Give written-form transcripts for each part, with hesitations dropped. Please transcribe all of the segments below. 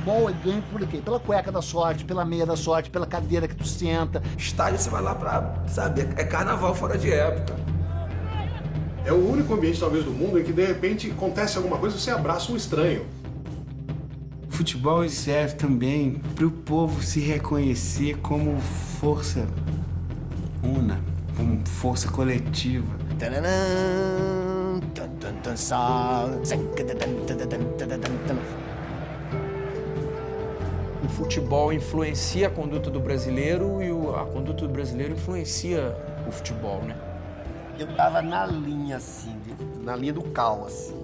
futebol é ganho por quê? Pela cueca da sorte, pela meia da sorte, pela cadeira que tu senta. Estádio você vai lá pra, sabe, é carnaval fora de época. É o único ambiente, talvez, do mundo em que, de repente, acontece alguma coisa e você abraça um estranho. O futebol serve também para o povo se reconhecer como força una, como força coletiva. O futebol influencia a conduta do brasileiro e a conduta do brasileiro influencia o futebol, né? Eu tava na linha, assim, na linha do cal, assim.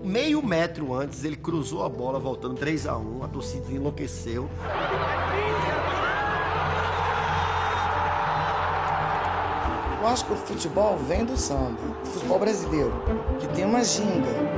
Meio metro antes, ele cruzou a bola, voltando 3-1, a torcida enlouqueceu. Eu acho que o futebol vem do samba, o futebol brasileiro, que tem uma ginga.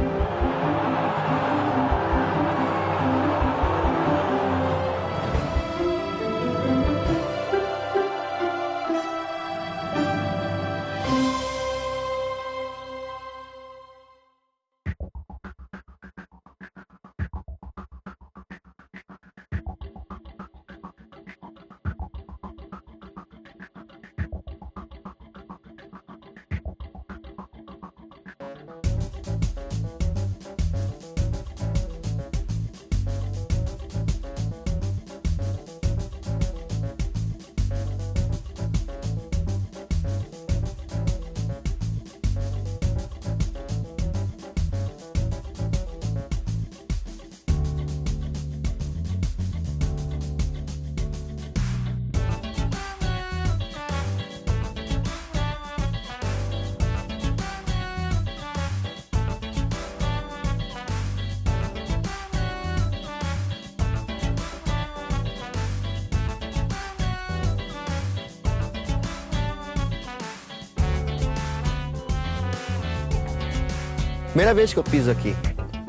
Primeira vez que eu piso aqui,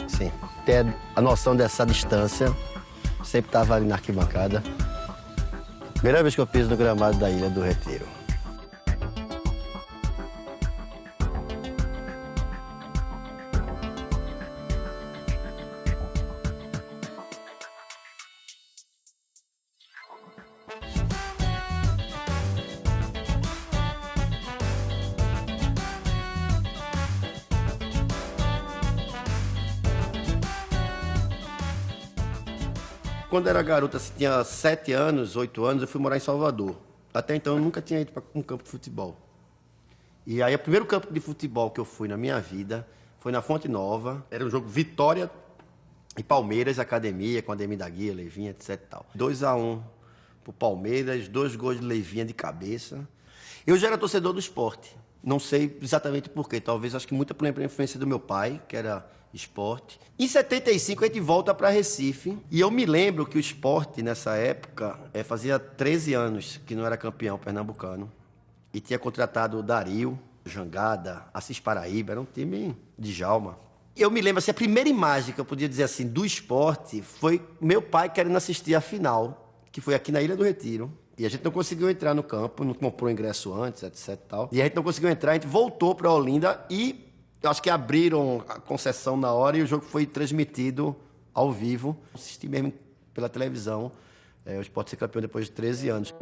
sim, ter a noção dessa distância, sempre estava ali na arquibancada. Primeira vez que eu piso no gramado da Ilha do Retiro. Quando era garota, assim, tinha 7 anos, 8 anos, eu fui morar em Salvador. Até então, eu nunca tinha ido para um campo de futebol. E aí, o primeiro campo de futebol que eu fui na minha vida foi na Fonte Nova. Era um jogo Vitória e Palmeiras, Academia, com Ademir da Guia, Leivinha, etc e tal. 2-1 pro Palmeiras, 2 gols de Leivinha de cabeça. Eu já era torcedor do Sport. Não sei exatamente por quê. Talvez, acho que muito pela influência do meu pai, que era Sport. Em 75, a gente volta para Recife. E eu me lembro que o Sport, nessa época, fazia 13 anos que não era campeão pernambucano. E tinha contratado o Dario, Jangada, Assis Paraíba. Era um time de Djalma. Eu me lembro, assim, a primeira imagem que eu podia dizer assim do Sport foi meu pai querendo assistir a final, que foi aqui na Ilha do Retiro. E a gente não conseguiu entrar no campo, não comprou ingresso antes, etc e tal. E a gente não conseguiu entrar, a gente voltou para Olinda e eu acho que abriram a concessão na hora e o jogo foi transmitido ao vivo. Assisti mesmo pela televisão. O Sport ser campeão depois de 13 anos.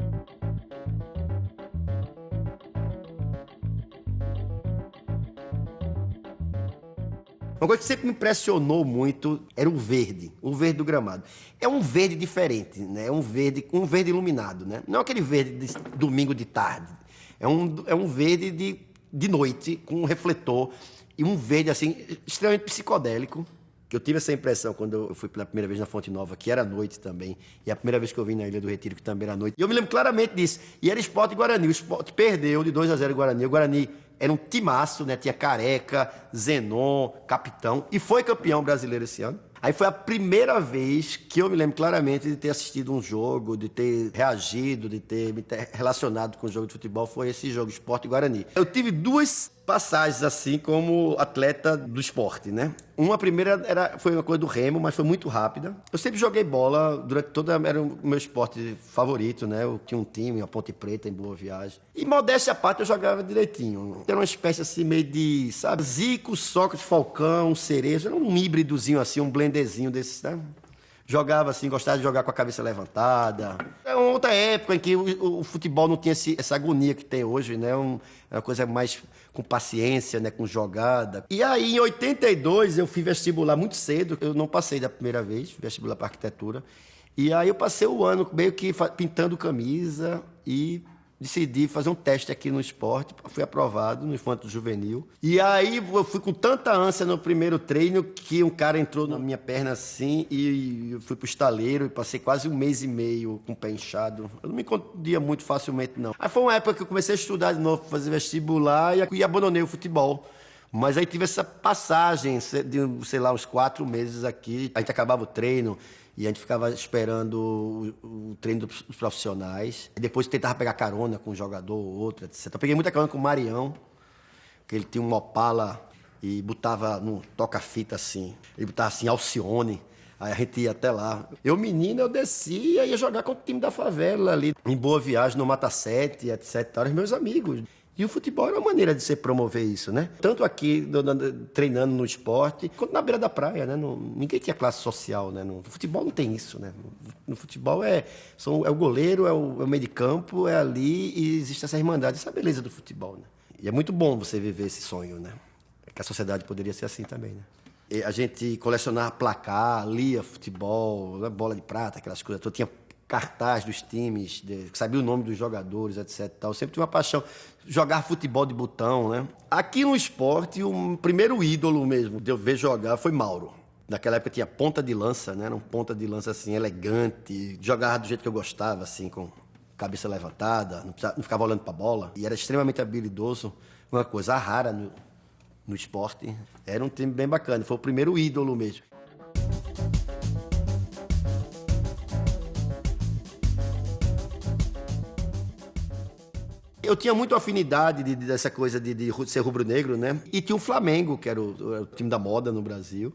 Uma coisa que sempre me impressionou muito era o verde do gramado. É um verde diferente, né? É um verde iluminado, né? Não é aquele verde de domingo de tarde. É um verde de noite, com um refletor. E um verde, assim, extremamente psicodélico. Que eu tive essa impressão quando eu fui pela primeira vez na Fonte Nova, que era noite também. E a primeira vez que eu vim na Ilha do Retiro, que também era noite. E eu me lembro claramente disso. E era Sport e Guarani. O Sport perdeu de 2-0 o Guarani. O Guarani era um timaço, né? Tinha Careca, Zenon, Capitão. E foi campeão brasileiro esse ano. Aí foi a primeira vez que eu me lembro claramente de ter assistido um jogo, de ter reagido, de ter me relacionado com o jogo de futebol. Foi esse jogo, Sport e Guarani. Eu tive 2 passagens assim como atleta do esporte, né? Uma primeira foi uma coisa do remo, mas foi muito rápida. Eu sempre joguei bola, durante toda... Era o meu esporte favorito, né? Eu tinha um time, a Ponte Preta, em Boa Viagem. E modéstia à parte, eu jogava direitinho. Era uma espécie assim, meio de, sabe? Zico, Sócrates, Falcão, Cerezo. Era um híbridozinho assim, um blendezinho desses, né? Jogava assim, gostava de jogar com a cabeça levantada. É uma outra época em que o futebol não tinha essa agonia que tem hoje, né? É uma coisa mais com paciência, né? Com jogada. E aí, em 82, eu fui vestibular muito cedo. Eu não passei da primeira vez, vestibular para arquitetura. E aí eu passei o ano meio que pintando camisa e decidi fazer um teste aqui no esporte, fui aprovado no infanto juvenil. E aí eu fui com tanta ânsia no primeiro treino que um cara entrou na minha perna assim e eu fui pro estaleiro e passei quase 1 mês e meio com o pé inchado. Eu não me contundia muito facilmente, não. Aí foi uma época que eu comecei a estudar de novo, fazer vestibular e abandonei o futebol. Mas aí tive essa passagem de, sei lá, uns 4 meses aqui. A gente acabava o treino e a gente ficava esperando o treino dos profissionais. E depois tentava pegar carona com um jogador ou outro, etc. Eu peguei muita carona com o Marião, que ele tinha um Opala e botava no toca-fita assim. Ele botava assim, Alcione. Aí a gente ia até lá. Eu, menino, eu descia e ia jogar contra o time da favela ali. Em Boa Viagem, no Mata 7, etc. Eram meus amigos. E o futebol era uma maneira de se promover isso, né? Tanto aqui, treinando no esporte, quanto na beira da praia, né? Ninguém tinha classe social, né? No futebol não tem isso, né? No futebol é o goleiro, é o meio de campo, é ali e existe essa irmandade, essa beleza do futebol, né? E é muito bom você viver esse sonho, né? Que a sociedade poderia ser assim também, né? E a gente colecionava placar, lia futebol, bola de prata, aquelas coisas. Eu tinha cartaz dos times, sabia o nome dos jogadores, etc. Eu sempre tive uma paixão. Jogar futebol de botão, né? Aqui no esporte, o primeiro ídolo mesmo de eu ver jogar foi Mauro. Naquela época tinha ponta de lança, né? Era um ponta de lança assim, elegante. Jogava do jeito que eu gostava, assim, com cabeça levantada, não ficava olhando pra bola. E era extremamente habilidoso. Uma coisa rara no esporte. Era um time bem bacana. Foi o primeiro ídolo mesmo. Eu tinha muito afinidade dessa coisa de ser rubro-negro, né? E tinha o Flamengo, que era o time da moda no Brasil.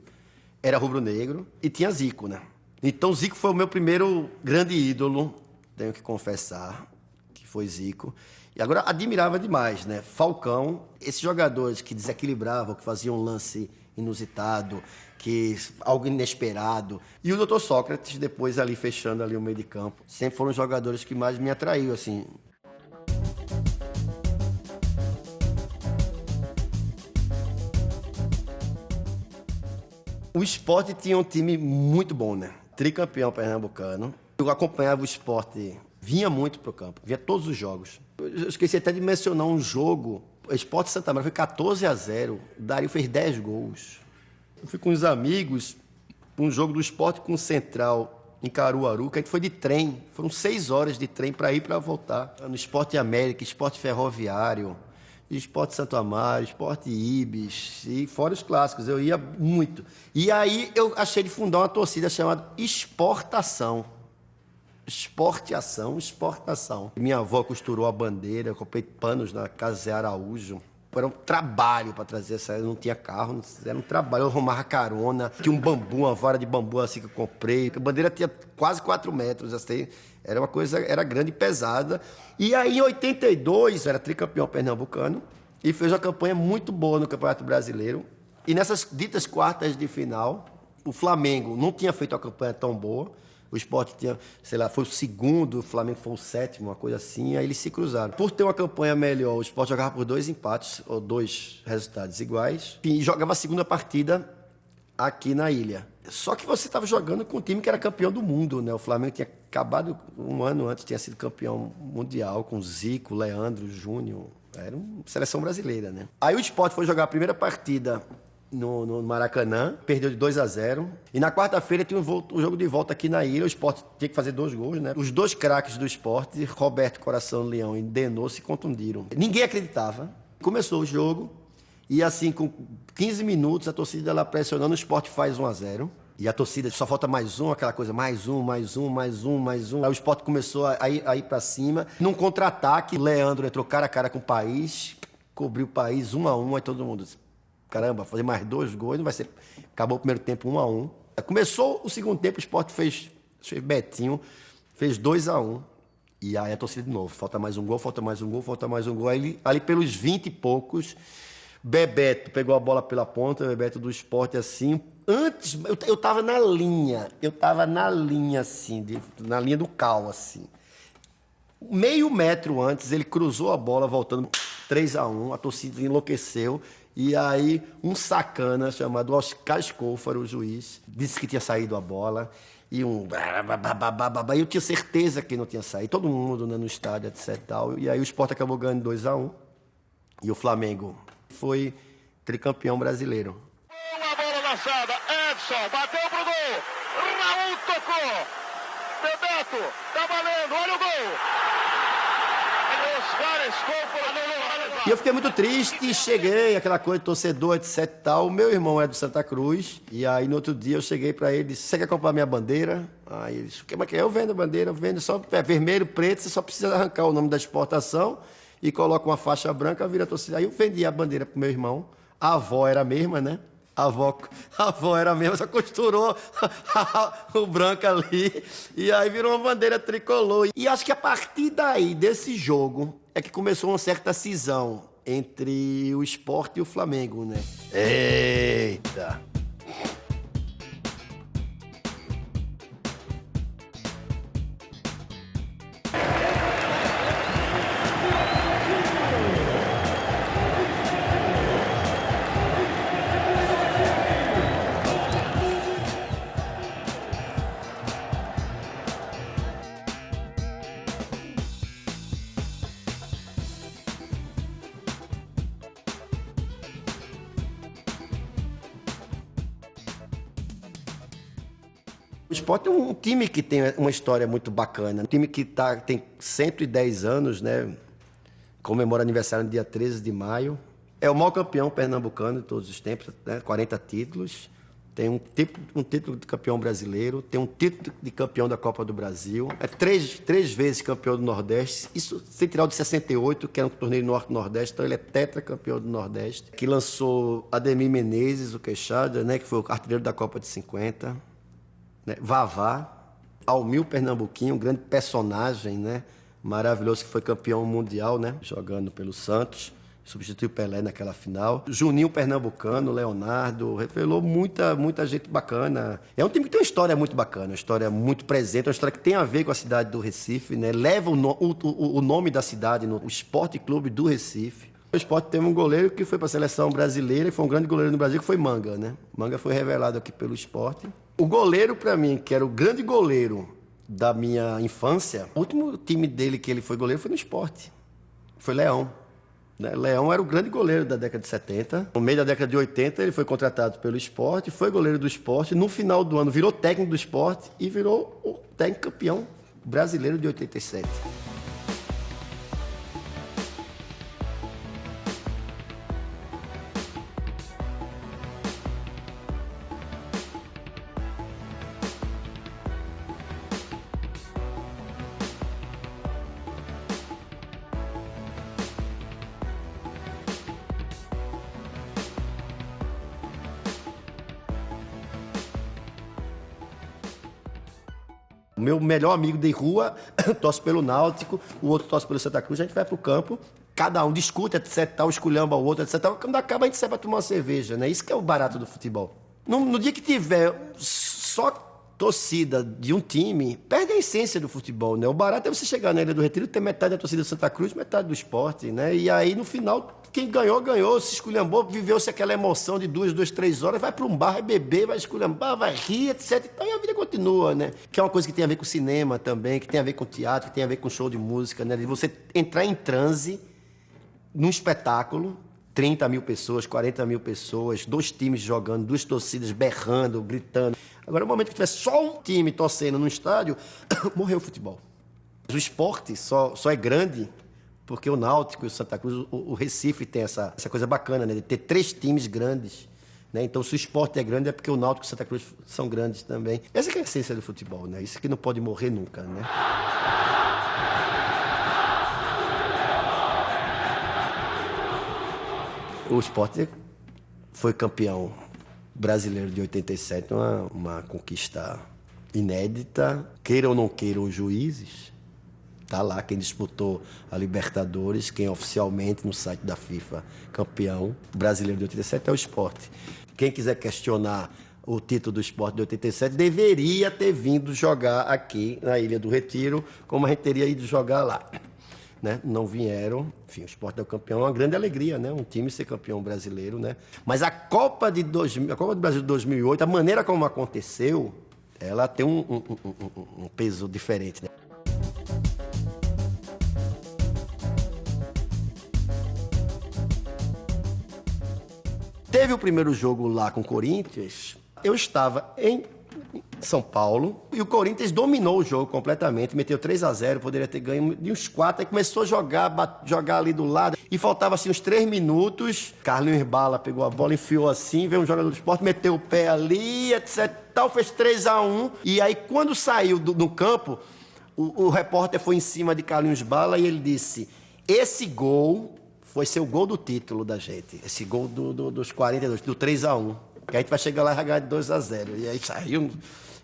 Era rubro-negro. E tinha Zico, né? Então Zico foi o meu primeiro grande ídolo, tenho que confessar, que foi Zico. E agora admirava demais, né? Falcão, esses jogadores que desequilibravam, que faziam um lance inusitado, algo inesperado. E o Dr. Sócrates, depois ali fechando ali o meio de campo. Sempre foram os jogadores que mais me atraiu, assim. O esporte tinha um time muito bom, né? Tricampeão pernambucano. Eu acompanhava o esporte, vinha muito pro campo, via todos os jogos. Eu esqueci até de mencionar um jogo. O Sport Santa Maria foi 14-0. O Dario fez 10 gols. Eu fui com os amigos para um jogo do Sport com o Central em Caruaru, que a gente foi de trem. Foram 6 horas de trem para ir e para voltar. No Sport América, Sport Ferroviário, Sport Santo Amaro, Sport Ibis, e fora os clássicos. Eu ia muito. E aí eu achei de fundar uma torcida chamada Exportação. Exportação. Minha avó costurou a bandeira, eu comprei panos na Casa Zé Araújo. Era um trabalho para trazer essa, não tinha carro, era um trabalho, eu arrumava carona, tinha um bambu, uma vara de bambu assim que eu comprei. A bandeira tinha quase 4 metros, assim, era uma coisa, era grande e pesada. E aí em 82, era tricampeão pernambucano e fez uma campanha muito boa no Campeonato Brasileiro. E nessas ditas quartas de final, o Flamengo não tinha feito uma campanha tão boa. O Sport tinha, sei lá, foi o segundo, o Flamengo foi o 7º, uma coisa assim, aí eles se cruzaram. Por ter uma campanha melhor, o Sport jogava por 2 empates, ou 2 resultados iguais, e jogava a segunda partida aqui na ilha. Só que você estava jogando com um time que era campeão do mundo, né? O Flamengo tinha acabado, um ano antes, tinha sido campeão mundial, com Zico, Leandro, Júnior, era uma seleção brasileira, né? Aí o Sport foi jogar a primeira partida no Maracanã, perdeu de 2-0. E na quarta-feira tinha o jogo de volta aqui na ilha. O Sport tinha que fazer 2 gols, né? Os 2 craques do Sport, Roberto Coração Leão e Denô, se contundiram. Ninguém acreditava. Começou o jogo e assim, com 15 minutos, a torcida lá pressionando, o Sport faz 1-0. E a torcida só falta mais um, aquela coisa, mais um. Aí o Sport começou a ir pra cima. Num contra-ataque, o Leandro entrou cara a cara com o País, cobriu o País 1-1, aí todo mundo disse, caramba, fazer mais 2 gols, não vai ser... Acabou o primeiro tempo 1-1. Começou o segundo tempo, o Sport fez Betinho, fez 2-1. E aí a torcida de novo, falta mais um gol. Aí, ali pelos 20 e poucos, Bebeto pegou a bola pela ponta, Bebeto do Sport assim. Antes, eu tava na linha assim, na linha do cal, assim. Meio metro antes, ele cruzou a bola, voltando 3-1, a torcida enlouqueceu. E aí, um sacana chamado Oscar Escôfaro, o juiz, disse que tinha saído a bola. E eu tinha certeza que não tinha saído. Todo mundo, né, no estádio, etc e tal. E aí o Sport acabou ganhando 2-1. E o Flamengo foi tricampeão brasileiro. Uma bola lançada, Edson, bateu pro gol. Raul tocou. Bebeto, tá valendo, olha o gol. Oscar Escôfaro. E eu fiquei muito triste, cheguei, aquela coisa, torcedor, etc e tal. O meu irmão é do Santa Cruz, e aí no outro dia eu cheguei pra ele e disse, você quer comprar minha bandeira? Aí ele disse, o que é? Eu vendo a bandeira, eu vendo só vermelho, preto, você só precisa arrancar o nome da exportação e coloca uma faixa branca, vira torcida. Aí eu vendi a bandeira pro meu irmão, a avó era a mesma, né? A avó era a mesma, só costurou o branco ali, e aí virou uma bandeira tricolor. E acho que a partir daí, desse jogo, é que começou uma certa cisão entre o Sport e o Flamengo, né? Eita! O Sport é um time que tem uma história muito bacana. Um time que tem 110 anos, né? Comemora aniversário no dia 13 de maio. É o maior campeão pernambucano de todos os tempos, né? 40 títulos. Tem um título de campeão brasileiro, tem um título de campeão da Copa do Brasil. É três vezes campeão do Nordeste. Isso sem tirar o de 68, que era um torneio Norte-Nordeste. Então ele é tetracampeão do Nordeste. Que lançou Ademir Menezes, o Queixada, né? Que foi o artilheiro da Copa de 50. Né? Vavá, Almir Pernambuquinho, um grande personagem, né? Maravilhoso, que foi campeão mundial, né? Jogando pelo Santos, substituiu Pelé naquela final. Juninho Pernambucano, Leonardo, revelou muita gente bacana. É um time que tem uma história muito bacana, uma história muito presente, uma história que tem a ver com a cidade do Recife, né? Leva o nome da cidade no Esporte Clube do Recife. O Sport teve um goleiro que foi para a seleção brasileira e foi um grande goleiro no Brasil, que foi Manga, né? Manga foi revelado aqui pelo Sport. O goleiro, para mim, que era o grande goleiro da minha infância, o último time dele que ele foi goleiro foi no Sport. Foi Leão. Né? Leão era o grande goleiro da década de 70. No meio da década de 80, ele foi contratado pelo Sport, foi goleiro do Sport. No final do ano, virou técnico do Sport e virou o técnico campeão brasileiro de 87. O meu melhor amigo de rua torce pelo Náutico, o outro torce pelo Santa Cruz, a gente vai pro campo, cada um discute, etc, tal, esculhamba o outro, etc, tal. Quando acaba, a gente sai pra tomar uma cerveja, né? Isso que é o barato do futebol. No dia que tiver só torcida de um time, perde a essência do futebol, né? O barato é você chegar na Ilha do Retiro e ter metade da torcida do Santa Cruz, metade do Sport, né? E aí, no final, quem ganhou, ganhou, se esculhambou, viveu-se aquela emoção de 2, 3 horas, vai para um bar, vai beber, vai esculhambar, vai rir, etc. Então, e a vida continua, né? Que é uma coisa que tem a ver com cinema também, que tem a ver com teatro, que tem a ver com show de música, né? De você entrar em transe num espetáculo, 30 mil pessoas, 40 mil pessoas, 2 times jogando, 2 torcidas berrando, gritando. Agora, no momento que tiver só um time torcendo no estádio, morreu o futebol. O esporte só é grande porque o Náutico e o Santa Cruz, o Recife tem essa coisa bacana, né? De ter 3 times grandes, né? Então, se o esporte é grande, é porque o Náutico e o Santa Cruz são grandes também. Essa que é a essência do futebol, né? Isso que não pode morrer nunca, né? O Sport foi campeão brasileiro de 87, uma conquista inédita. Queira ou não queiram os juízes, Tá lá quem disputou a Libertadores, quem oficialmente no site da FIFA, campeão brasileiro de 87 é o Sport. Quem quiser questionar o título do Sport de 87 deveria ter vindo jogar aqui na Ilha do Retiro, como a gente teria ido jogar lá. Né? Não vieram, enfim, o Sport é o campeão, é uma grande alegria, né? Um time ser campeão brasileiro, né? Mas a Copa do Brasil de 2008, a maneira como aconteceu, ela tem um peso diferente, né? Teve o primeiro jogo lá com o Corinthians, eu estava em São Paulo e o Corinthians dominou o jogo completamente, meteu 3-0, poderia ter ganho de uns 4, aí começou a jogar ali do lado e faltava assim uns 3 minutos, Carlinhos Bala pegou a bola, enfiou assim, veio um jogador do Sport, meteu o pé ali, etc, tal, fez 3-1 e aí quando saiu do campo, o repórter foi em cima de Carlinhos Bala e ele disse, esse gol foi ser o gol do título da gente, esse gol dos 42, do 3-1. Que a gente vai chegar lá e vai ganhar de 2-0. E aí saiu.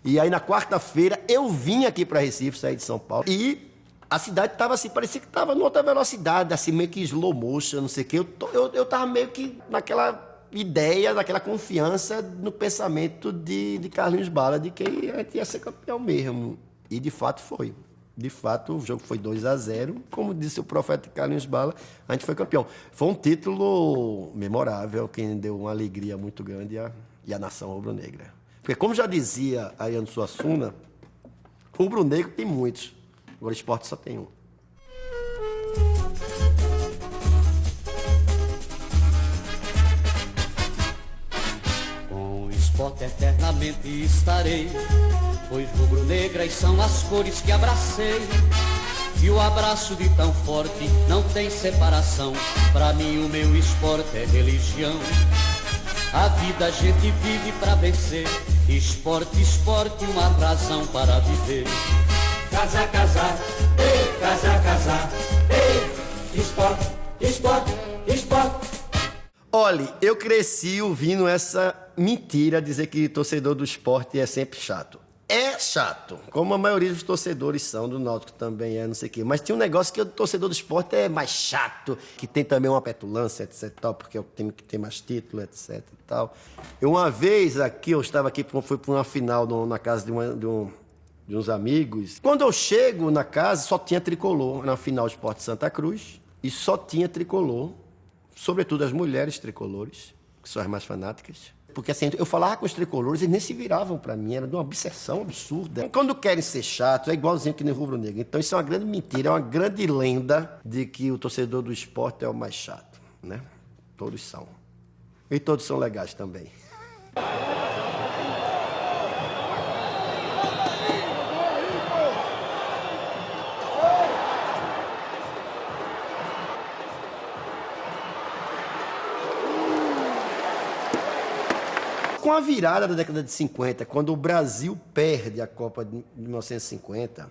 E aí na quarta-feira eu vim aqui para Recife, saí de São Paulo. E a cidade estava assim, parecia que estava numa outra velocidade, assim, meio que slow motion, não sei o quê. Eu estava meio que naquela ideia, naquela confiança no pensamento de Carlinhos Bala, de que a gente ia ser campeão mesmo. E de fato foi. De fato, o jogo foi 2-0. Como disse o profeta Carlinhos Bala, a gente foi campeão. Foi um título memorável, que deu uma alegria muito grande à nação rubro-negra. Porque, como já dizia Ayano Suassuna, rubro-negro tem muitos. Agora o Sport só tem um. Com o Sport eternamente estarei, pois rubro-negras são as cores que abracei. E o abraço de tão forte não tem separação. Pra mim o meu esporte é religião. A vida a gente vive pra vencer. Esporte, esporte, uma razão para viver. Casar, casar, ei, casar, casar, ei, esporte, esporte, esporte. Olhe, eu cresci ouvindo essa mentira, dizer que torcedor do Sport é sempre chato. É chato, como a maioria dos torcedores são, do Náutico também é, não sei o quê. Mas tinha um negócio que o torcedor do Sport é mais chato, que tem também uma petulância, etc, tal, porque é o time que tem mais título, etc e tal. Uma vez aqui, eu estava aqui, fui para uma final na casa de uns amigos. Quando eu chego na casa, só tinha tricolor, na final do Sport Santa Cruz, e só tinha tricolor, sobretudo as mulheres tricolores, que são as mais fanáticas. Porque assim, eu falava com os tricolores, eles nem se viravam para mim, era de uma obsessão absurda. Quando querem ser chato, é igualzinho que nem rubro-negro. Então isso é uma grande mentira, é uma grande lenda de que o torcedor do Sport é o mais chato, né? Todos são. E todos são legais também. Com a virada da década de 50, quando o Brasil perde a Copa de 1950,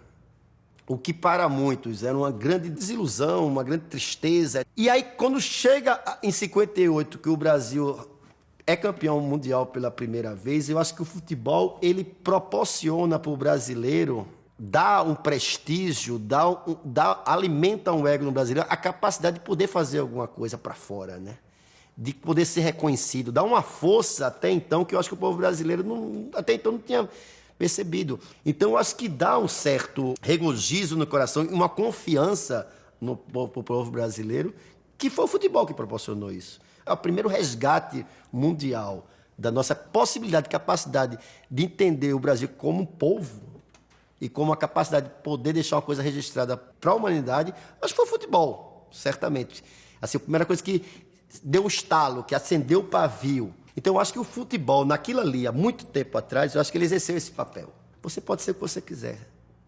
o que para muitos era uma grande desilusão, uma grande tristeza. E aí, quando chega em 58, que o Brasil é campeão mundial pela primeira vez, eu acho que o futebol ele proporciona para o brasileiro, dá um prestígio, alimenta um ego no brasileiro, a capacidade de poder fazer alguma coisa para fora, né? De poder ser reconhecido, dá uma força até então que eu acho que o povo brasileiro até então não tinha percebido. Então eu acho que dá um certo regozijo no coração e uma confiança no povo brasileiro, que foi o futebol que proporcionou isso. É o primeiro resgate mundial da nossa possibilidade, capacidade de entender o Brasil como um povo e como a capacidade de poder deixar uma coisa registrada para a humanidade. Acho que foi o futebol, certamente. Assim, a primeira coisa que deu um estalo, que acendeu o pavio. Então, eu acho que o futebol, naquilo ali, há muito tempo atrás, eu acho que ele exerceu esse papel. Você pode ser o que você quiser,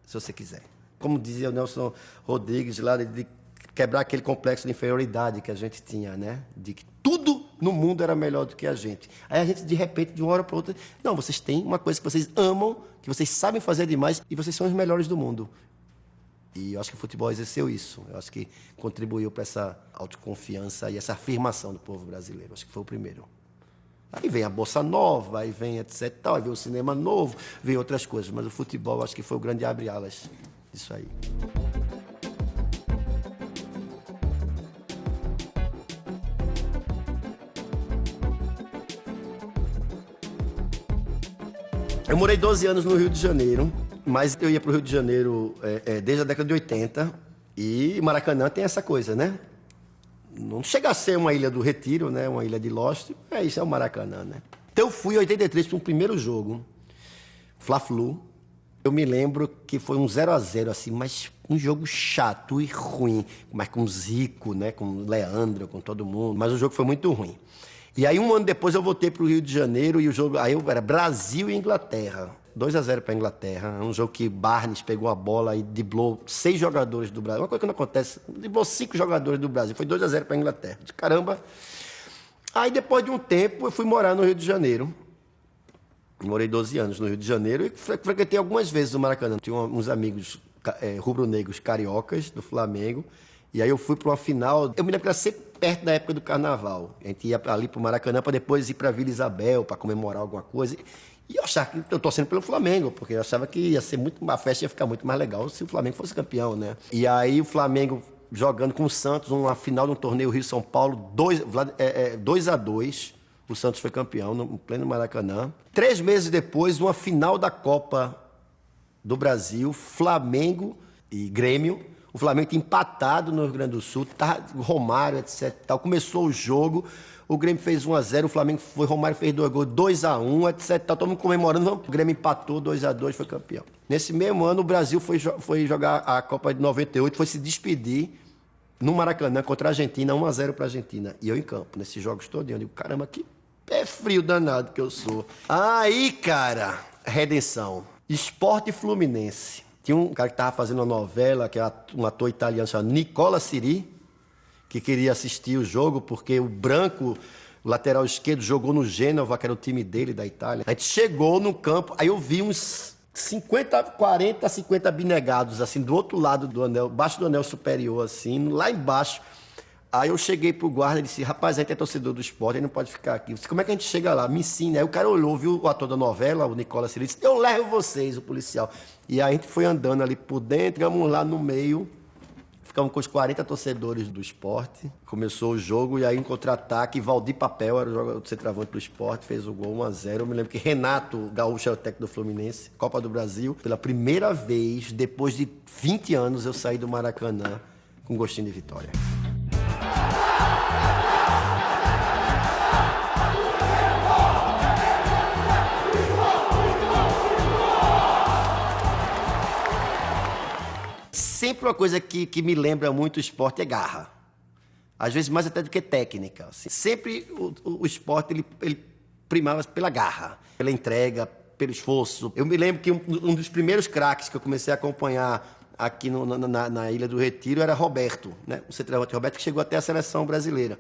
se você quiser. Como dizia o Nelson Rodrigues, lá, de quebrar aquele complexo de inferioridade que a gente tinha, né? De que tudo no mundo era melhor do que a gente. Aí a gente, de repente, de uma hora para outra, não, vocês têm uma coisa que vocês amam, que vocês sabem fazer demais, e vocês são os melhores do mundo. E eu acho que o futebol exerceu isso. Eu acho que contribuiu para essa autoconfiança e essa afirmação do povo brasileiro. Eu acho que foi o primeiro. Aí vem a bossa nova, aí vem etc. Tal, aí vem o cinema novo, vem outras coisas. Mas o futebol, eu acho que foi o grande abre-alas disso aí. Eu morei 12 anos no Rio de Janeiro, mas eu ia pro Rio de Janeiro desde a década de 80. E Maracanã tem essa coisa, né? Não chega a ser uma ilha do Retiro, né? Uma ilha de Lost. Isso é o Maracanã, né? Então eu fui em 83 para um primeiro jogo, Fla-Flu. Eu me lembro que foi um 0-0, assim, mas um jogo chato e ruim. Mas com o Zico, né? Com o Leandro, com todo mundo. Mas o jogo foi muito ruim. E aí, um ano depois, eu voltei para o Rio de Janeiro e o jogo... Aí era Brasil e Inglaterra. 2-0 para a Inglaterra. Um jogo que Barnes pegou a bola e driblou 6 jogadores do Brasil. Uma coisa que não acontece. Driblou 5 jogadores do Brasil. Foi 2-0 para a Inglaterra. De caramba. Aí, depois de um tempo, eu fui morar no Rio de Janeiro. Morei 12 anos no Rio de Janeiro e frequentei algumas vezes o Maracanã. Tinha uns amigos rubro-negros cariocas do Flamengo. E aí eu fui para uma final, eu me lembro que era sempre perto da época do Carnaval. A gente ia ali para o Maracanã para depois ir para Vila Isabel, para comemorar alguma coisa. E eu achava que eu torcendo pelo Flamengo, porque eu achava que ia ser a festa ia ficar muito mais legal se o Flamengo fosse campeão, né? E aí o Flamengo jogando com o Santos, uma final de um torneio Rio-São Paulo, 2-2. O Santos foi campeão no pleno Maracanã. 3 meses depois, uma final da Copa do Brasil, Flamengo e Grêmio. O Flamengo tinha empatado no Rio Grande do Sul, Romário, etc. Tal. Começou o jogo, o Grêmio fez 1-0, o Flamengo foi, Romário fez 2 gols, 2-1, etc. Tal. Todo mundo comemorando, o Grêmio empatou 2-2, foi campeão. Nesse mesmo ano, o Brasil foi jogar a Copa de 98, foi se despedir no Maracanã contra a Argentina, 1-0 para a Argentina. E eu em campo, nesses jogos todos, eu digo, caramba, que pé frio danado que eu sou. Aí, cara, redenção. Sport Fluminense. Tinha um cara que estava fazendo uma novela, que é um ator italiano chamado Nicola Siri, que queria assistir o jogo, porque o Branco, o lateral esquerdo, jogou no Gênova, que era o time dele, da Itália. A gente chegou no campo, aí eu vi uns 40, 50 abnegados, assim, do outro lado do anel, baixo do anel superior, assim, lá embaixo. Aí eu cheguei pro guarda e disse, rapaz, a gente é torcedor do Sport, a gente não pode ficar aqui. Eu disse, como é que a gente chega lá? Me ensina. Aí o cara olhou, viu o ator da novela, o Nicola Siri, disse, eu levo vocês, o policial. E aí a gente foi andando ali por dentro, chegamos lá no meio, ficamos com os 40 torcedores do Sport. Começou o jogo e aí em contra-ataque, Valdir Papel era o jogador do centroavante do Sport, fez o gol 1-0. Eu me lembro que Renato Gaúcho era o técnico do Fluminense, Copa do Brasil. Pela primeira vez, depois de 20 anos, eu saí do Maracanã com gostinho de vitória. Sempre uma coisa que me lembra muito o esporte é garra. Às vezes mais até do que técnica. Assim. Sempre o esporte ele primava pela garra, pela entrega, pelo esforço. Eu me lembro que um dos primeiros craques que eu comecei a acompanhar aqui na Ilha do Retiro era Roberto, né? O centroavante Roberto, que chegou até a seleção brasileira.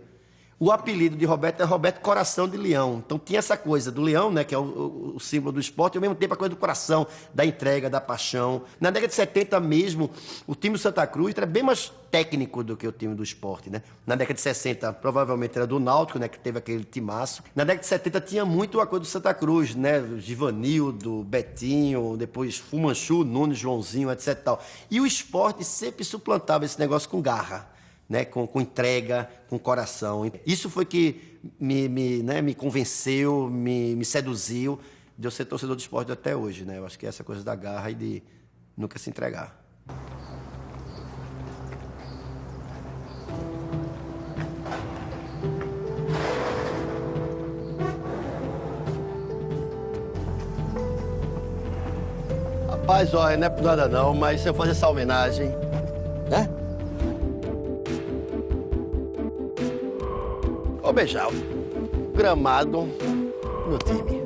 O apelido de Roberto é Roberto Coração de Leão. Então tinha essa coisa do leão, né, que é o símbolo do esporte, e ao mesmo tempo a coisa do coração, da entrega, da paixão. Na década de 70 mesmo, o time do Santa Cruz era bem mais técnico do que o time do esporte, né? Na década de 60, provavelmente era do Náutico, né, que teve aquele timaço. Na década de 70 tinha muito a coisa do Santa Cruz, né? Givanildo, Betinho, depois Fumanchu, Nunes, Joãozinho, etc. Tal. E o esporte sempre suplantava esse negócio com garra. Né, com entrega, com coração. Isso foi que me convenceu, me seduziu de eu ser torcedor do esporte até hoje. Né? Eu acho que é essa coisa da garra e de nunca se entregar. Rapaz, olha, não é por nada não, mas se eu fazer essa homenagem, né? Vou beijar o gramado no time.